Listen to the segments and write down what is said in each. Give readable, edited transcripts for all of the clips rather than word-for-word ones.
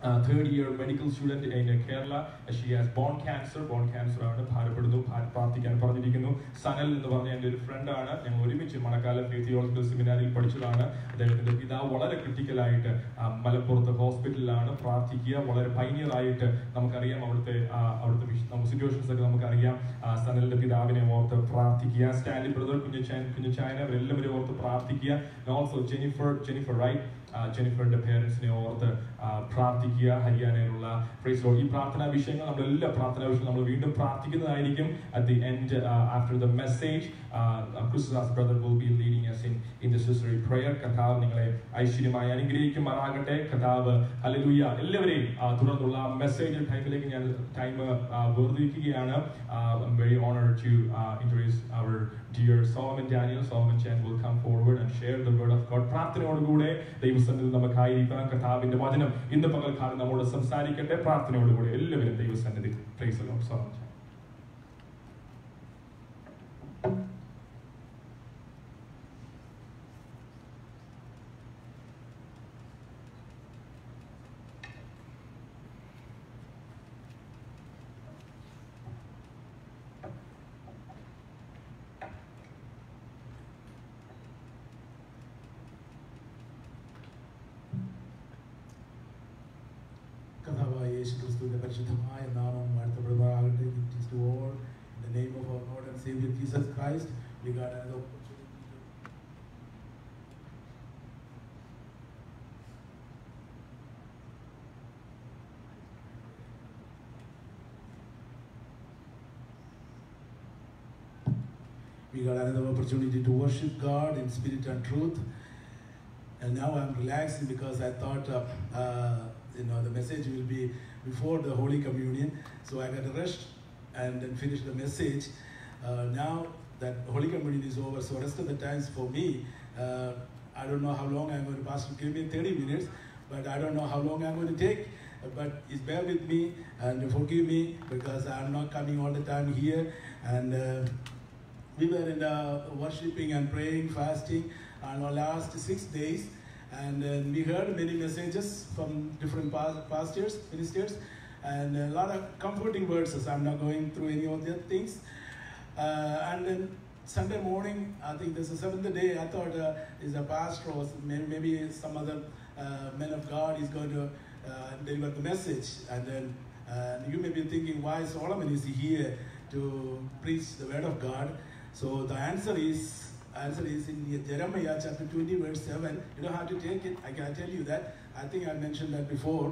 third year medical student in Kerala. She has bone cancer. Bone cancer ആണ് ഭാരപ്പെടുന്നു. പ്രാർത്ഥിക്കാൻ പറഞ്ഞിരിക്കുന്നു. സനൽ എന്ന് പറഞ്ഞ എൻ്റെ ഒരു ഫ്രണ്ടാണ്. ഞങ്ങൾ ഒരുമിച്ച് മണക്കാലം തിയോളജിക്കൽ സെമിനാരിൽ പഠിച്ചതാണ്. അദ്ദേഹത്തിന്റെ പിതാവ് വളരെ ക്രിട്ടിക്കലായിട്ട് മലപ്പുറത്ത് ഹോസ്പിറ്റലിലാണ്. പ്രാർത്ഥിക്കുക. വളരെ പൈനിയർ ആയിട്ട് നമുക്കറിയാം അവിടുത്തെ സിറ്റുവേഷൻസ് ഒക്കെ നമുക്കറിയാം. സനലിന്റെ പിതാവിനെ ഓർത്ത് പ്രാർത്ഥിക്കുക. സ്റ്റാൻലി ബ്രദർ, കുഞ്ഞച്ചായന, അവരെല്ലാവരും ഓർത്ത് പ്രാർത്ഥിക്കുക. ഓൾസോ ജെനിഫർ റൈറ്റ്, ജെനിഫറിന്റെ പേരൻസിനെ ഓർത്ത് പ്രാർത്ഥിക്കുക. ഹരിയാനയിലുള്ള പ്രൈസ് ലോർഡ്. ഈ പ്രാർത്ഥനാ വിഷയങ്ങൾ നമ്മളെല്ലാ പ്രാർത്ഥനാ വിഷയങ്ങളും നമ്മൾ വീണ്ടും പ്രാർത്ഥിക്കുന്നതായിരിക്കും. At the end, after the message, Christos brother will be leading us in the necessary prayer. കർത്താവ് നിങ്ങളെ ഐശ്വര്യമായി അനുഗ്രഹിക്കുമാറാകട്ടെ. കർത്താവ് ഹല്ലേലൂയ. എല്ലാവരെയും തുടർന്നുള്ള മെസ്സേജ് ടൈമിലേക്ക് ഞാൻ time വേർതിരിക്കുകയാണ്. I'm very honored to introduce our dear Solomon Daniel. Solomon Chan will come forward and share the word of God. പ്രാർത്ഥനയോടുകൂടെ ദൈവസന്നിധിയിൽ നമുക്കായിരിക്കണം. കർത്താവിന്റെ വചനം ഇന്ന് പകൽക്കാലം നമ്മോട് സംസാരിക്കട്ടെ. പ്രാർത്ഥനയോടുകൂടെ എല്ലാവരും ദൈവസന്നിധി. Praise the Lord. സോളമൻ ചാൻ. യേശുക്രിസ്തുവിന്റെ പരിശുദ്ധമായ നാമം വാഴ്ത്തപ്പെടുമാറാകട്ടെ. It is to all in the name of our Lord and Savior Jesus Christ. We got another opportunity to worship God in spirit and truth. And now I'm relaxing because I thought the message will be before the Holy Communion, so I got to rest and then finish the message. Now that Holy Communion is over, so rest of the times for me, I don't know how long I'm going to pass. Give me 30 minutes, but I don't know how long I'm going to take. But bear with me and forgive me because I'm not coming all the time here. And we were in worshiping and praying, fasting on our last 6 days. And we heard many messages from different pastors, ministers, and a lot of comforting verses. I'm not going through any of the things. And then Sunday morning, I think this is the 7th day, I thought is a pastor or maybe some other man of God is going to deliver the message. And then you may be thinking, why Solomon is here to preach the word of God? So the answer is in Jeremiah chapter 20 verse 7. You don't have to take it. I can tell you that. I think I mentioned that before.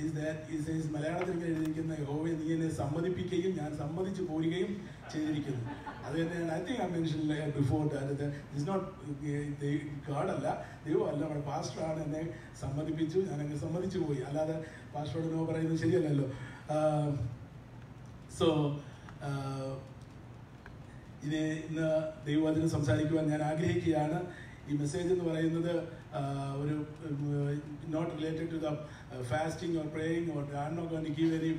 Is that it says മലയാളത്തിൽ എഴുതിയിരിക്കുന്ന യഹോവേ നീ എന്നെ സമ്മതിപ്പിക്കുകയും ഞാൻ സമ്മതിച്ചു പോരുകയും ചെയ്തിരിക്കുന്നു. അത് തന്നെയാണ്. I think I mentioned before that it's not God അല്ല, ദൈവമല്ല, നമ്മുടെ പാസ്റ്ററാണ് എന്നെ സമ്മതിപ്പിച്ചു, ഞാൻ അങ്ങ് സമ്മതിച്ചു പോയി. അല്ലാതെ പാസ്റ്ററോട് നോ പറയുന്നത് ശരിയല്ലല്ലോ. So ഇന്ന് ദൈവവചനം സംസാരിക്കുവാൻ ഞാൻ ആഗ്രഹിക്കുകയാണ്. ഈ മെസ്സേജ് എന്ന് പറയുന്നത് ഒരു not related to the fasting or praying, or I'm not going to give any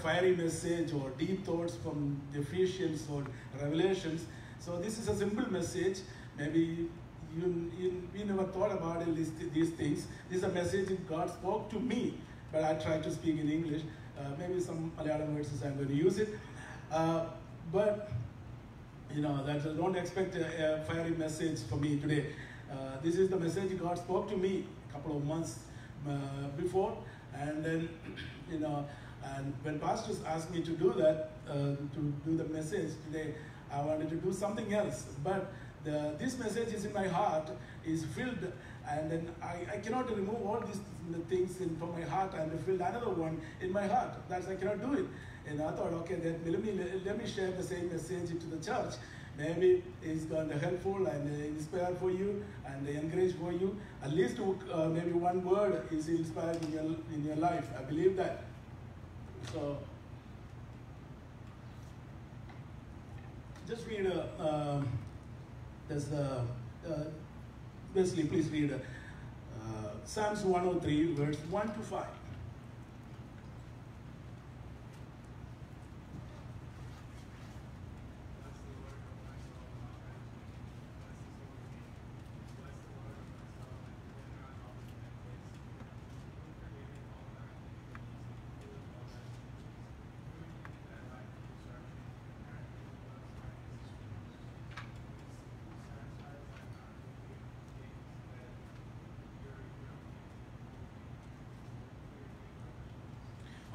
fiery message or deep thoughts from the Ephesians or Revelations. So this is a simple message. Maybe you never thought about these things. This is a message that God spoke to me, but I try to speak in English. Maybe some Malayalam verses I'm going to use it. But that don't expect a fiery message for me today. This is the message God spoke to me a couple of months before, and then and when pastors asked me to do that, to do the message today, I wanted to do something else. But this message is in my heart, is filled, and then I cannot remove all these things from my heart and fill another one in my heart. I cannot do it. And I thought, okay, then let me share the same message to the church. Maybe it's going to be helpful and inspire for you and encourage for you. At least maybe one word is inspired in your life. I believe that. So just read Wesley, please read Psalms 103 verse 1 to 5.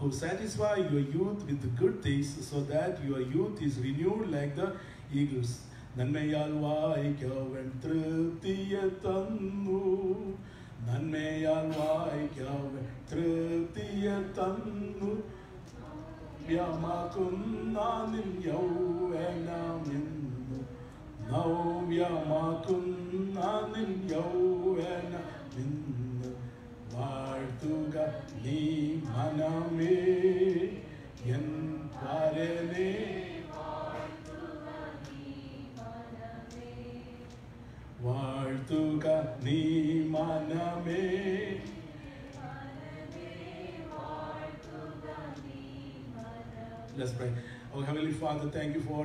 who satisfy your youth with good things, so that your youth is renewed like the eagles. നന്മയാൽ വായിക്കവൻ തൃപ്തിയെ തന്നു, നന്മയാൽ വായിക്കവൻ തൃപ്തിയെ തന്നു, നവ്യമാക്കുന്ന നിൻ യൗവനമെന്നു, നവ്യമാക്കുന്ന നിൻ യൗവനമെന്നു വാഴ്ത്തുക നീ മനമേ N പരനേ. വാഴ്ത്തുക നീ മനമേ. Let's pray. Oh Heavenly Father, thank you for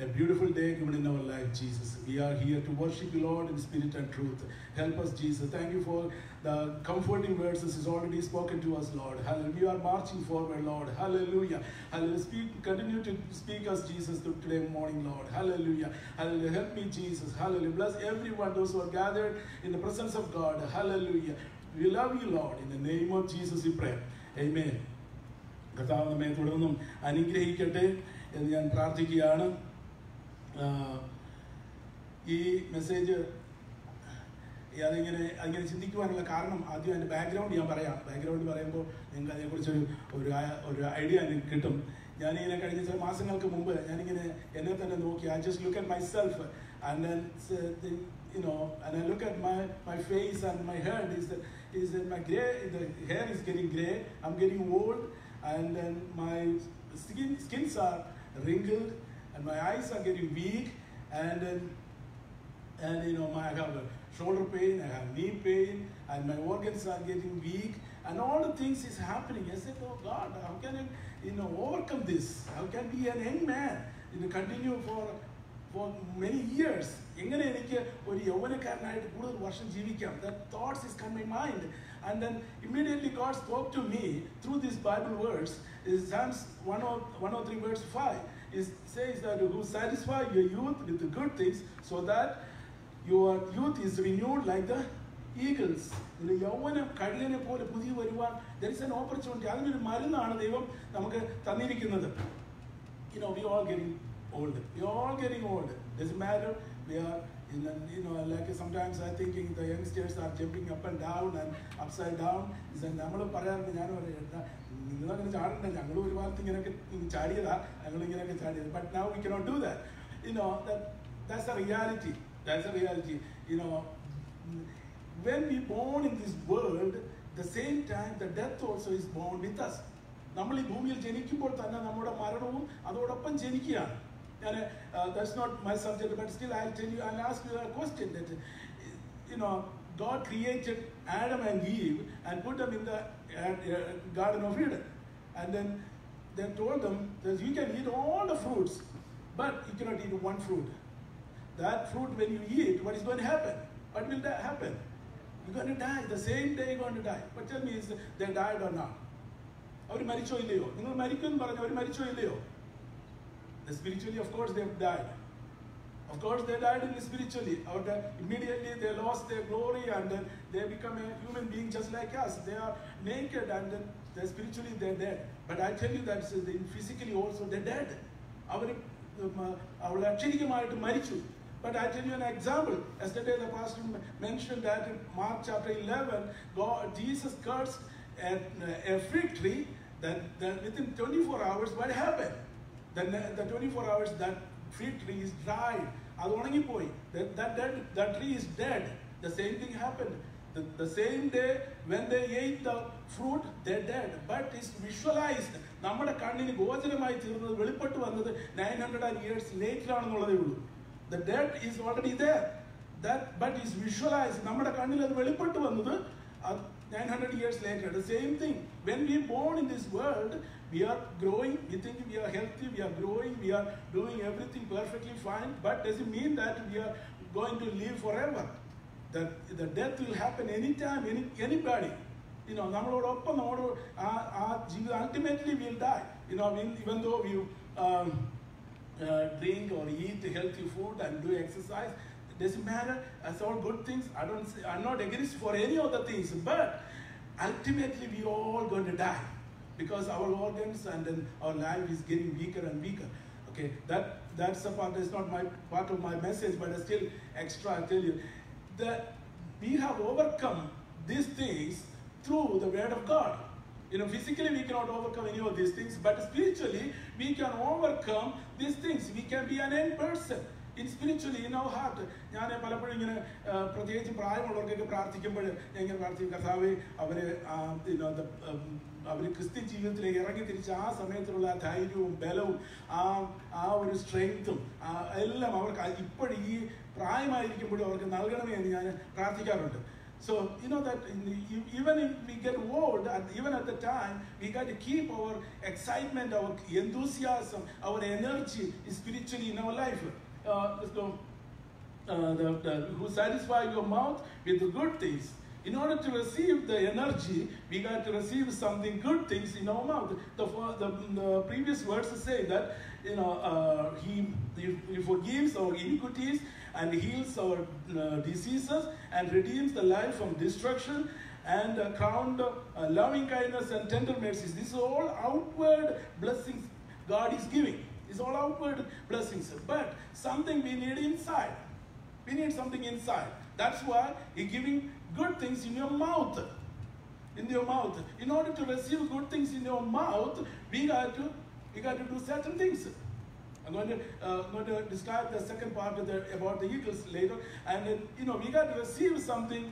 a beautiful day given in our life, Jesus. We are here to worship you, Lord, in spirit and truth. Help us, Jesus. Thank you for the comforting words that is already spoken to us, Lord. Hallelujah. We are marching forward, Lord. Hallelujah. Hallelujah. Continue to speak us, Jesus, today morning, Lord. Hallelujah. Hallelujah. Help me, Jesus. Hallelujah. Bless everyone, those who are gathered in the presence of God. Hallelujah. We love you, Lord. In the name of Jesus we pray. Amen. കർത്താവ് നമ്മെ തുടർന്നും അനുഗ്രഹിക്കട്ടെ എന്ന് ഞാൻ പ്രാർത്ഥിക്കുകയാണ്. ഈ message അതിങ്ങനെ ചിന്തിക്കുവാനുള്ള കാരണം ആദ്യം അതിൻ്റെ ബാക്ക്ഗ്രൗണ്ട് ഞാൻ പറയാം. ബാക്ക്ഗ്രൗണ്ട് പറയുമ്പോൾ നിങ്ങൾക്ക് അതിനെക്കുറിച്ചൊരു ഒരു ഐഡിയ എനിക്ക് കിട്ടും. ഞാനിങ്ങനെ കഴിഞ്ഞ ചില മാസങ്ങൾക്ക് മുമ്പ് ഞാനിങ്ങനെ എന്നെ തന്നെ നോക്കി. I just look at myself and then and I look at my face and my head is my gray. The hair is getting gray. I'm getting old, and then my skins are wrinkled, and my eyes are getting weak, and I have a shoulder pain, I have knee pain, and my organs are getting weak, and all the things is happening. I said, oh God, how can I overcome this? How can I be a young man continue for many years? എങ്ങനെ എനിക്ക് ഒരു യൗവനക്കാരനായിട്ട് കൂടുതൽ വർഷം ജീവിക്കാം? That thoughts is come in my mind, and then immediately God spoke to me through these Bible words. Is Psalms 103 verse 5. It says that who satisfy your youth with the good things, so that your youth is renewed like the eagles. യൗവനം കഴുകനെ പോലെ പുതിയ വരുവാൻ there is an opportunity. അതിനൊരു മരുന്നാണ് ദൈവം നമുക്ക് തന്നിരിക്കുന്നത്. We all getting old. We all getting old. Doesn't matter. We are like sometimes I thinking the youngsters are jumping up and down and upside down. നമ്മൾ പറയാറുണ്ട്, ഞാൻ പറയാം നിങ്ങളങ്ങനെ ചാടണ്ട, ഞങ്ങൾ ഒരു ഭാഗത്ത് ഇങ്ങനെയൊക്കെ ചാടിയതാ, ഞങ്ങളിങ്ങനെയൊക്കെ ചാടിയത്. But now we cannot do that. That's a reality. That's a reality. When we born in this world, the same time the death also is born with us. നമ്മൾ ഈ ഭൂമിയിൽ ജനിക്കുമ്പോൾ തന്നെ നമ്മുടെ മരണവും അതോടൊപ്പം ജനിക്കുകയാണ്. That's not my subject, but still I'll ask you a question. That God created Adam and Eve and put them in the Garden of Eden, and then they told them that you can eat all the fruits, but you cannot eat one fruit. That fruit, when you eat, what is going to happen? What will that happen? You're going to die. The same day you're going to die. But tell me, is they died or not? അവർ മരിച്ചോ ഇല്ലയോ? നിങ്ങൾ മരിക്കുമെന്ന് പറഞ്ഞു, അവർ മരിച്ചോ ഇല്ലയോ? Spiritually, of course, they have died. Of course, they died spiritually. Immediately, they lost their glory, and then they become a human being just like us. They are naked, and then spiritually they're dead. But I tell you that physically also they're dead. അവർ അക്ഷരികമായിട്ട് മരിച്ചു. But I tell you an example. Yesterday, the pastor mentioned that in Mark chapter 11, Jesus cursed a fig tree that within 24 hours, what happened? Then the 24 hours, that fig tree is dried. Adu onangipoi. That tree is dead. The same thing happened. The same day when they ate the fruit, they're dead. But it's visualized. നമ്മുടെ കണ്ണിന് ഗോചരമായി തീർന്നത് വെളിപ്പെട്ടു വന്നത് 900 years later ആണെന്നുള്ളതേ ഉള്ളൂ. The dead is already there. But it's visualized. നമ്മുടെ കണ്ണിൽ അത് വെളിപ്പെട്ടു വന്നത് 900 years later. The same thing. When we are born in this world, we are growing, we think we are healthy, we are growing, we are doing everything perfectly fine, but does it mean that we are going to live forever? The death will happen anytime, anybody. നമ്മളോടൊപ്പം ultimately we will die. Even though we drink or eat healthy food and do exercise, it doesn't matter. That's all good things. I'm not against for any of the things, but ultimately we are all going to die. because our organs and then our life is getting weaker and weaker. Okay, that's a part. That's not my part of my message, but I still extra. I tell you that we have overcome these things through the Word of God. You know, physically we cannot overcome any of these things, but spiritually we can overcome these things. We can be an end person. In spiritually, in our heart, ഞാൻ പലപ്പോഴും ഇങ്ങനെ പ്രത്യേകിച്ച് പ്രായമുള്ളവർക്കൊക്കെ പ്രാർത്ഥിക്കുമ്പോൾ ഞാൻ ഇങ്ങനെ പ്രാർത്ഥിക്കും, കർത്താവേ അവർ Christian ജീവിതത്തിലേക്ക് ഇറങ്ങി തിരിച്ച് ആ സമയത്തുള്ള ആ ധൈര്യവും ബലവും ആ ഒരു സ്ട്രെങ്ത്തും എല്ലാം അവർക്ക് ഇപ്പോഴും ഈ പ്രായമായിരിക്കുമ്പോഴും അവർക്ക് നൽകണമേ എന്ന് ഞാൻ പ്രാർത്ഥിക്കാറുണ്ട്. So, you know that even if we get old, even at the time, we got to keep our excitement, our enthusiasm, our energy spiritually in our life. Who satisfy your mouth with the good things. In order to receive the energy, we got to receive something good things in our mouth. The previous verses say that, you know, he forgives our iniquities and heals our diseases and redeems the life from destruction and crowned loving kindness and tender mercies. These are all outward blessings God is giving. These are all outward blessings. But something we need inside. We need something inside. That's why He's giving good things in your mouth. In your mouth. In order to receive good things in your mouth, we got to do certain things. I'm going to describe the second part about the eagles later. And then, you know, we got to receive something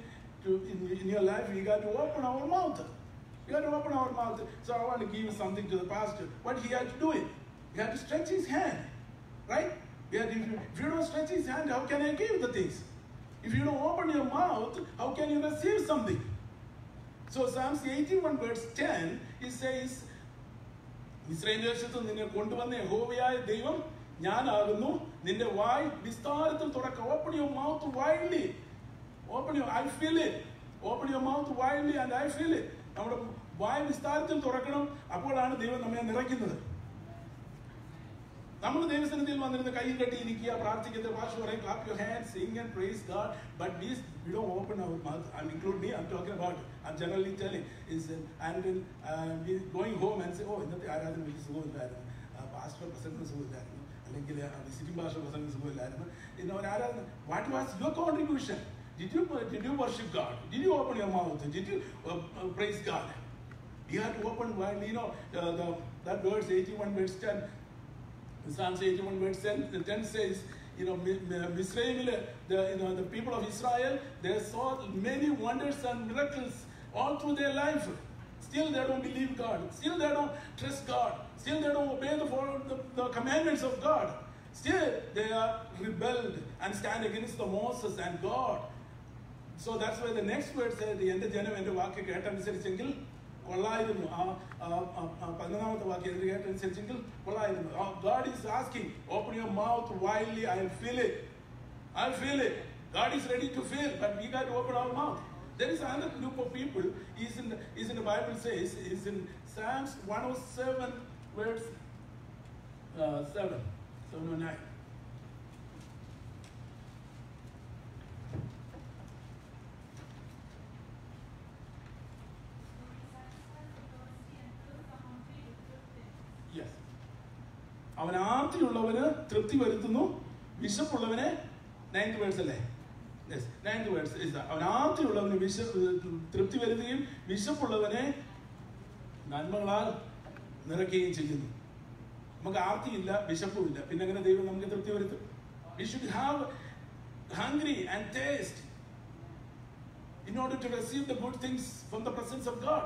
in your life. We got to open our mouth. We got to open our mouth. So I want to give something to the pastor. What he had to do it. He had to stretch his hand. Right? If you don't stretch his hand, how can I give the things? If you don't open your mouth, how can you receive something? So Psalms 81 verse 10, it says, ഇസ്രായേൽദേശത്ത് നിന്നെ കൊണ്ടുവന്ന യഹോവയായ ദൈവം ഞാനാകുന്നു, നിന്റെ വായ് വിസ്താരത്തിൽ തുറക്ക. Open your mouth widely. I feel it. Open your mouth widely and I feel it. നമ്മുടെ വായ് വിസ്താരത്തിൽ തുറക്കണം. അപ്പോഴാണ് ദൈവം നമ്മെ നിറയ്ക്കുന്നത്. നമ്മൾ ദൈവസന്നിധിയിൽ വന്നിരുന്ന് കൈയും കെട്ടി ഇരിക്കുക, പ്രാർത്ഥിക്കുന്നത്, ഭാഷ പറയും, clap your hands, sing and praise God. But we don't open our mouth. And include me, I'm talking about it. I'm generally telling. And then we going home and say, oh, ഇന്നത്തെ ആരാധന വലിയ സുഖമില്ലായിരുന്നു, pastor പ്രസംഗം സുഖമില്ലായിരുന്നു, അല്ലെങ്കിൽ visiting pastor പ്രസംഗം സുഖമില്ലായിരുന്നു. ഒരു ആരാധന. What was your contribution? Did you worship God? Did you open your mouth? Did you praise God? You have to open widely. You know, that verse 81 verse 10. Psalms 81 verse 10 says, you know, the people of Israel, they saw many wonders and miracles all through their life. Still they don't believe God. Still they don't trust God. Still they don't obey the commandments of God. Still they are rebelled and stand against the Moses and God. So that's why the next word said, എന്റെ ജനം എന്റെ വാക്ക് കേട്ടനുസരിച്ചെങ്കിൽ കൊള്ളായിരുന്നു. 11ാമത്തെ വാക്യം കേട്ടനുസരിച്ചെങ്കിൽ കൊള്ളായിരുന്നു. God is asking, open your mouth widely, I'll fill it. I'll fill it. God is ready to fill, but we got to open our mouth. There is another group of people, is in the Bible says, is in Psalms 107 verse 709. Yes. അവൻ ആർത്തിയുള്ളവന് തൃപ്തി വരുത്തുന്നു, വിശപ്പുള്ളവനെ 9th verse അല്ലേ? Yes, 9th verse is that. അവൻ ആർത്തിയുള്ളവന് തൃപ്തി വരുത്തുകയും വിശപ്പുള്ളവനെ നന്മകളാൽ നിറയ്ക്കുകയും ചെയ്യുന്നു. നമുക്ക് ആർത്തിയില്ല, വിശപ്പുമില്ല, പിന്നെ എങ്ങനെ ദൈവം നമുക്ക് തൃപ്തി വരുത്തും? We should have hungry and taste in order to receive the good things from the presence of God.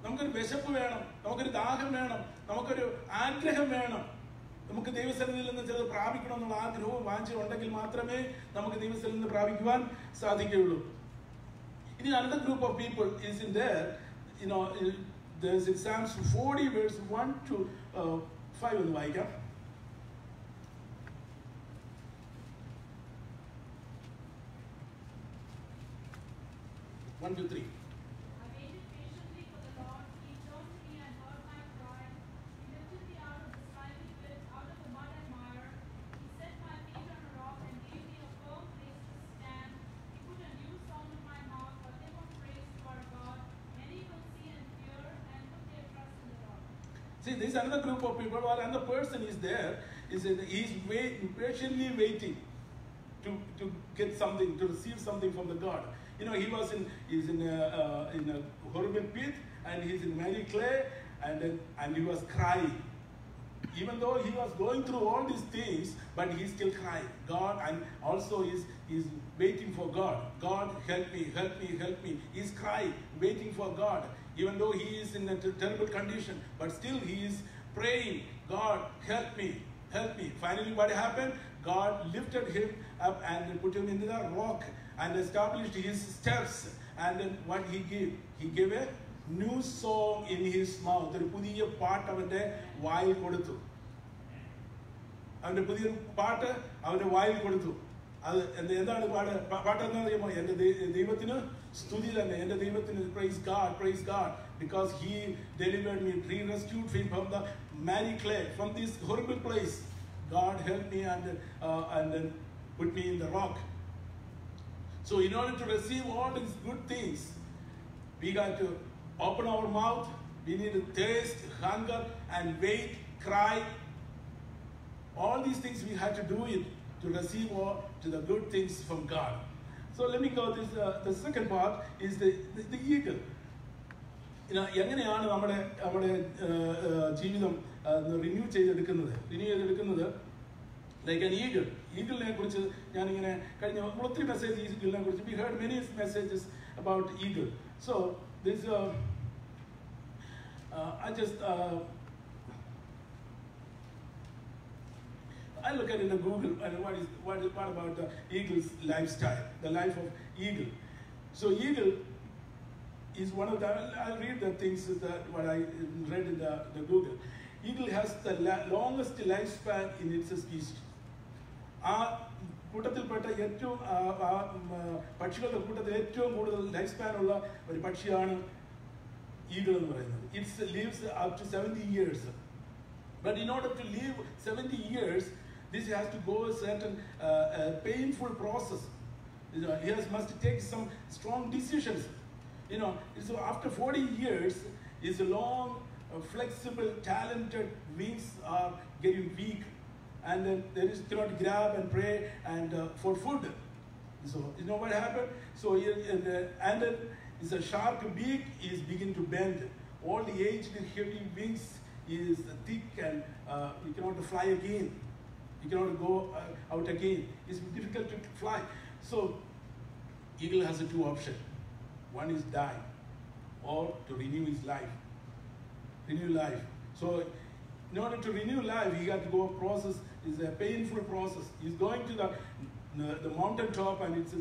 നമുക്കൊരു വിശപ്പ് വേണം, നമുക്കൊരു ദാഹം വേണം, നമുക്കൊരു ആഗ്രഹം വേണം. നമുക്ക് ദൈവസന്നിധിയിൽ നിന്ന് ചിലത് പ്രാപിക്കണമെന്നുള്ള ആഗ്രഹവും വാഞ്ചയും ഉണ്ടെങ്കിൽ മാത്രമേ നമുക്ക് ദൈവസന്നിധിയിൽ നിന്ന് പ്രാപിക്കുവാൻ സാധിക്കുകയുള്ളൂ. ഇനി another group of people is in there, you know, there's in Psalms 40 verse 1 to 5 ഒന്ന് വായിക്കാം. 1 to 3. See, there's another group of people, or another person is there, he's patiently waiting to get something, to receive something from the God. You know, he's in a horrible pit, and he's in miry clay, and he was crying. Even though he was going through all these things, but he's still crying. God, and also he's waiting for God. God, help me, help me, help me. He's crying, waiting for God. Even though he is in a terrible condition, but still he is praying, God, help me, help me. Finally, what happened? God lifted him up and put him into the rock and established his steps. And then what he gave? He gave a new song in his mouth. ഒരു പുതിയ പാട്ട് അവന്റെ വായിൽ കൊടുത്തു. അവന്റെ പുതിയ പാട്ട് അവന്റെ വായിൽ കൊടുത്തു. അത് എന്താണ് പാട്ട് എന്താ അറിയുമോ? എന്റെ ദൈവത്തിന് സ്തുതി തന്നെ. എന്റെ ദൈവത്തിന് praise God, because he delivered me, he rescued me from the miry clay, from this horrible place. God helped me and then put me in the rock. So in order to receive all these good things, we got to open our mouth. We need to taste, hunger, and wait, cry. All these things we had to do it to receive all to the good things from God. So let me go this. The second part is the eagle. You know, എങ്ങനെയാണ് നമ്മുടെ ജീവിതം renew ചെയ്തെടുക്കുന്നത് like an eagle. ഈഗിളിനെ കുറിച്ച് ഞാനിങ്ങനെ കഴിഞ്ഞ ഒത്തിരി message ഈഗിളിനെ കുറിച്ച് we heard many messages about eagle. So this I look at it in Google and what about the eagle's lifestyle, the life of eagle. So eagle is one of the, I'll read the things what I read in the Google. Eagle has the longest lifespan in its species. ആ കൂട്ടത്തിൽപ്പെട്ട ഏറ്റവും പക്ഷികളുടെ കൂട്ടത്തിൽ ഏറ്റവും കൂടുതൽ life span ഉള്ള ഒരു പക്ഷിയാണ് ഈഗിൾ എന്ന് പറയുന്നത്. It lives up to 70 years. But in order to live 70 years, this has to go a certain painful process. You know, he must take some strong decisions. You know, so after 40 years, his long, flexible, talented wings are getting weak, and then cannot grab and pray and for food. So you know what happened? So and then his sharp beak is beginning to bend. All the aged heavy wings is thick, and you cannot fly again. You cannot go out again. It's difficult to fly. So eagle has two options. One is die, or to renew his life. Renew life. So in order to renew life, he had to go a process. It's a painful process. He's going to the mountain top, and it's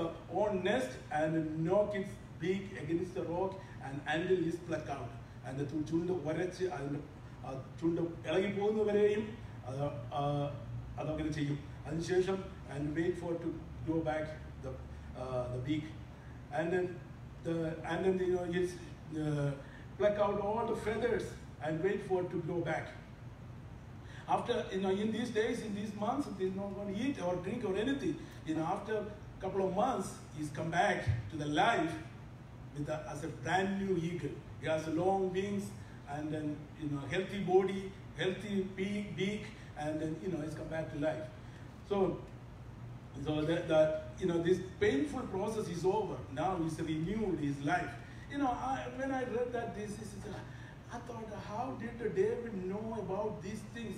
a own nest, and knock its beak against the rock, and until it's plucked out. And the chunda varachi, chunda elagi povunna vareyum adokane cheyyum. Adinusesham and wait for to go back the beak, and then you know it's pluck out all the feathers and wait for it to go back. After, you know, in these days, in these months, they're not going to eat or drink or anything. You know, after a couple of months, he's come back to the life as a brand new eagle. He has long wings, and then, you know, healthy body, healthy beak, and then, you know, he's come back to life. So that you know, this painful process is over. Now he's renewed his life. You know, when I read that I thought, how did David know about these things,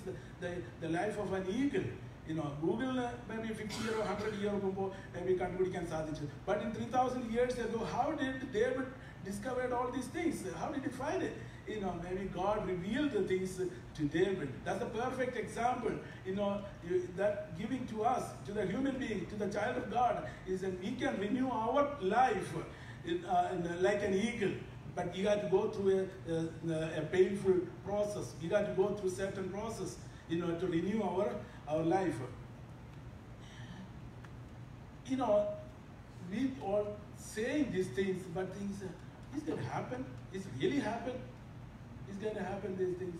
the life of an eagle? You know, Google maybe 50 years or 100 years ago, maybe can sadhichu. But in 3,000 years ago, how did David discover all these things? How did he find it? You know, maybe God revealed the things to David. That's a perfect example. You know, that giving to us, to the human being, to the child of God, is that we can renew our life like an eagle. But you got to go through a painful process. You got to go through certain process, you know, to renew our life. You know, we all saying these things, but things is going to happen. It's really happen. It's going to happen. These things,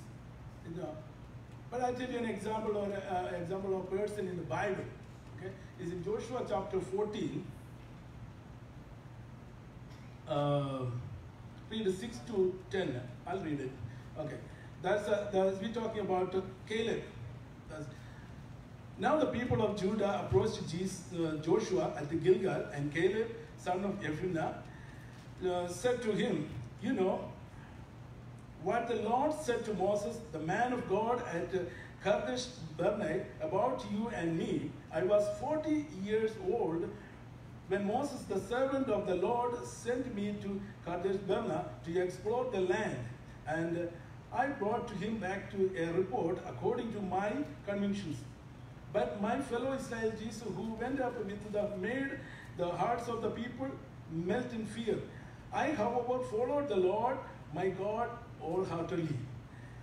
you know. But I'll tell you an example or example of a person in the Bible. Okay, it's in Joshua chapter 14. Read 6 to 10. I'll read it. Okay, that's we're talking about Caleb. Now the people of Judah approached Joshua at the Gilgal, and Caleb, son of Jephunneh, said to him, you know, what the Lord said to Moses, the man of God at Kadesh Barnea, about you and me. I was 40 years old when Moses, the servant of the Lord, sent me to Kadesh Barnea to explore the land. And I brought to him back to a report according to my convictions. But my fellow Israelites who went up with made the hearts of the people melt in fear. I, however, followed the Lord my God wholeheartedly.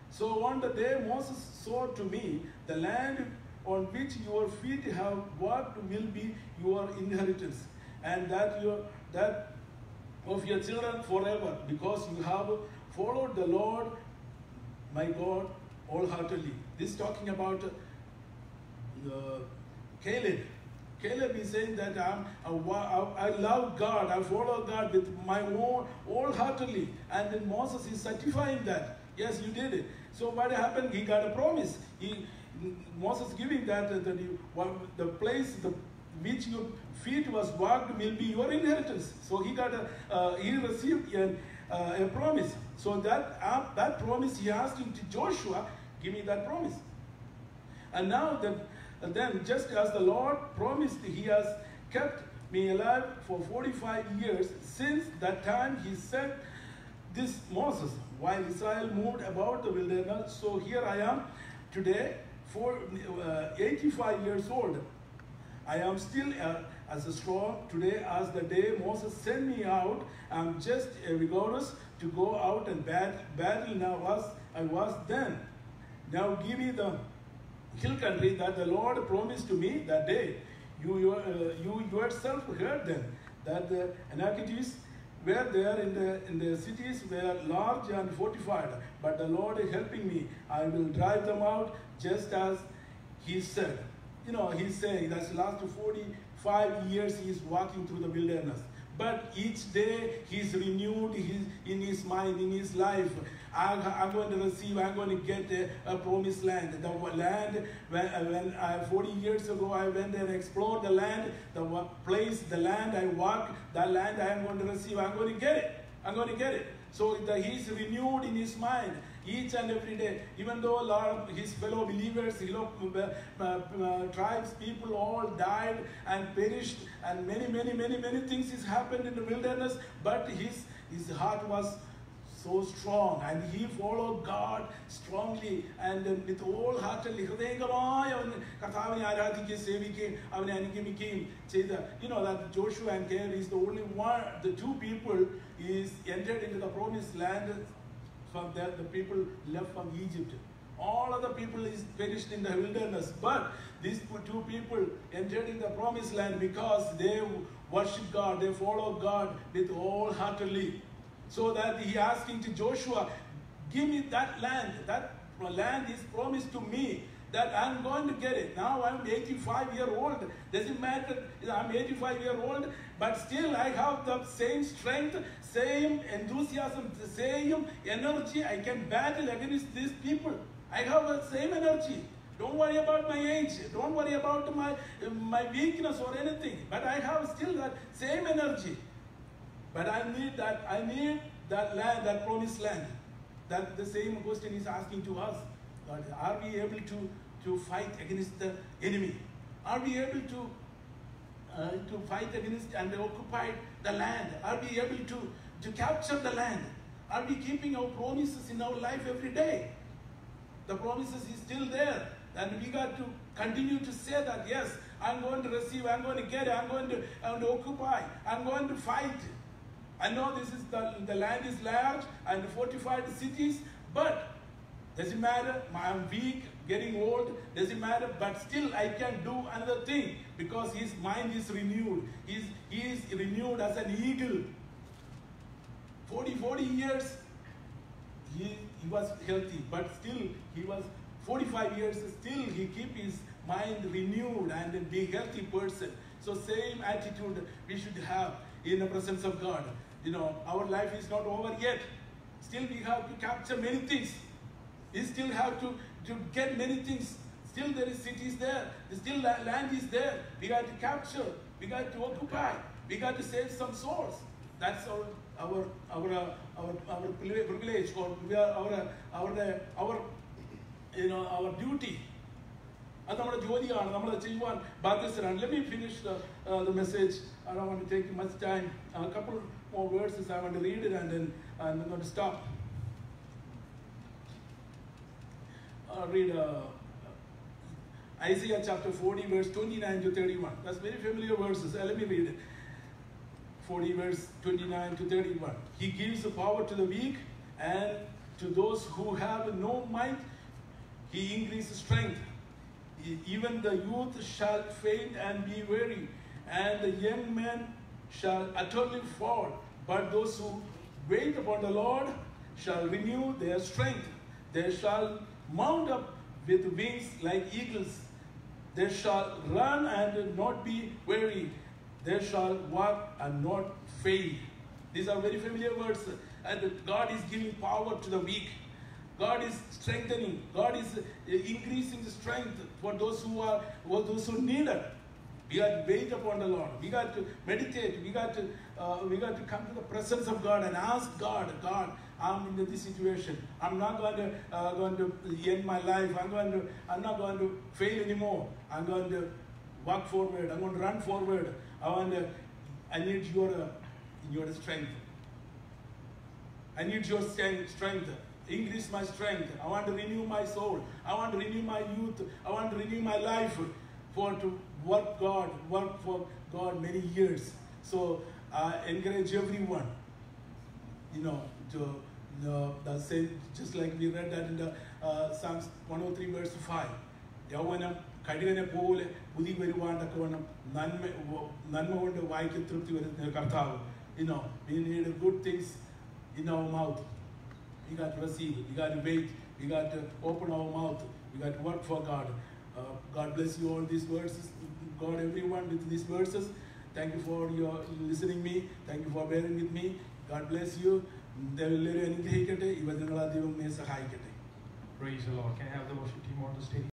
So on the day Moses swore to me, the land on which your feet have walked will be your inheritance, and that of your children forever, because you have followed the Lord my God wholeheartedly. This is talking about Caleb. Caleb is saying that I love God, I follow God with my own wholeheartedly. And then Moses is certifying that. Yes, you did it. So what happened? He got a promise. Moses giving that the place which your feet was walked will be your inheritance. So he received a promise. So that promise he asked him to Joshua, give me that promise. And now then, just as the Lord promised, he has kept me alive for 45 years. Since that time, he said this Moses, while Israel moved about the wilderness. So here I am today, 85 years old. I am still as strong today as the day Moses sent me out. I'm just vigorous to go out and battle now as I was then. Now give me the hill country that the Lord promised to me that day. You yourself heard them, that the Anakites were there in the cities were large and fortified. But the Lord is helping me. I will drive them out just as he said. You know, he's saying that's the last 45 years he's walking through the wilderness. But each day he's renewed in his mind, in his life. I'm going to receive, I'm going to get a promised land. The land, when 40 years ago I went and explored the land, the place, the land I walked, that land I am going to receive, I'm going to get it. I'm going to get it. So he's renewed in his mind each and every day. Even though a lot of his fellow believers, tribes, people all died and perished, and many things has happened in the wilderness, but his heart was so strong, and he followed God strongly and with wholeheartedly. You know that Joshua and Caleb is the only one, the two people is entered into the promised land. From there, the people left from Egypt. All other people is perished in the wilderness, but these two people entered in the promised land because they worship God, they follow God with wholeheartedly. So that he asking to Joshua, give me that land. That land is promised to me, that I'm going to get it. Now I'm 85 years old. Doesn't matter, I'm 85 years old, but still I have the same strength, same enthusiasm, the same energy. I can battle against these people. I have the same energy. Don't worry about my age. Don't worry about my weakness or anything. But I have still that same energy. But I need that land, that promised land. That the same question is asking to us. God, are we able to fight against the enemy? Are we able to fight against and occupy the land? Are we able to capture the land? Are we keeping our promises in our life every day? The promises is still there. And we got to continue to say that, yes, I'm going to receive, I'm going to get it, I'm going to occupy, I'm going to fight. I know this is the land is large and fortified cities, but doesn't matter, I'm weak, getting old, doesn't matter, but still I can do another thing because his mind is renewed. He is renewed as an eagle. 40 years, he was healthy, but still he was 45 years, still he keep his mind renewed and be a healthy person. So same attitude we should have in the presence of God. You know, our life is not over yet. Still we have to capture many things. We still have to get many things. Still there is cities there. Still land is there. We got to capture. We got to occupy. We got to save some souls. That's our privilege, or our duty. Let me finish the message. I don't want to take much time. A couple more verses I want to read it, and then I'm going to stop. Read Isaiah chapter 40, verse 29 to 31. That's very familiar verses. Let me read it. 40, verse 29 to 31. He gives the power to the weak, and to those who have no might, he increases strength. Even the youth shall faint and be weary, and the young men shall utterly fall. But those who wait upon the Lord shall renew their strength. They shall mount up with wings like eagles. They shall run and not be weary. They shall walk and not faint. These are very familiar words. And God is giving power to the weak. God is strengthening. God is increasing the strength for those who need it. We got to wait upon the Lord. We got to meditate. We got to come to the presence of God and ask God, God, I'm in this situation. I'm not going to end my life. I'm not going to fail anymore. I'm going to walk forward. I'm going to run forward. I need your strength. I need your strength. Increase my strength. I want to renew my soul. I want to renew my youth. I want to renew my life to work for God many years. So I encourage everyone, to say, just like we read that in the Psalms 103 verse 5. Yavanam kadivane pole budi varuvandakkavannam nanma kondu vaayikku trupti varunna karthavu. We need good things in our mouth. We got to receive it. We got to wait. We got to open our mouth. We got to work for God. God bless you all these verses. God, everyone with these verses. Thank you for your listening me. Thank you for bearing with me. God bless you. Praise the Lord. Can I have the worship team on the stage?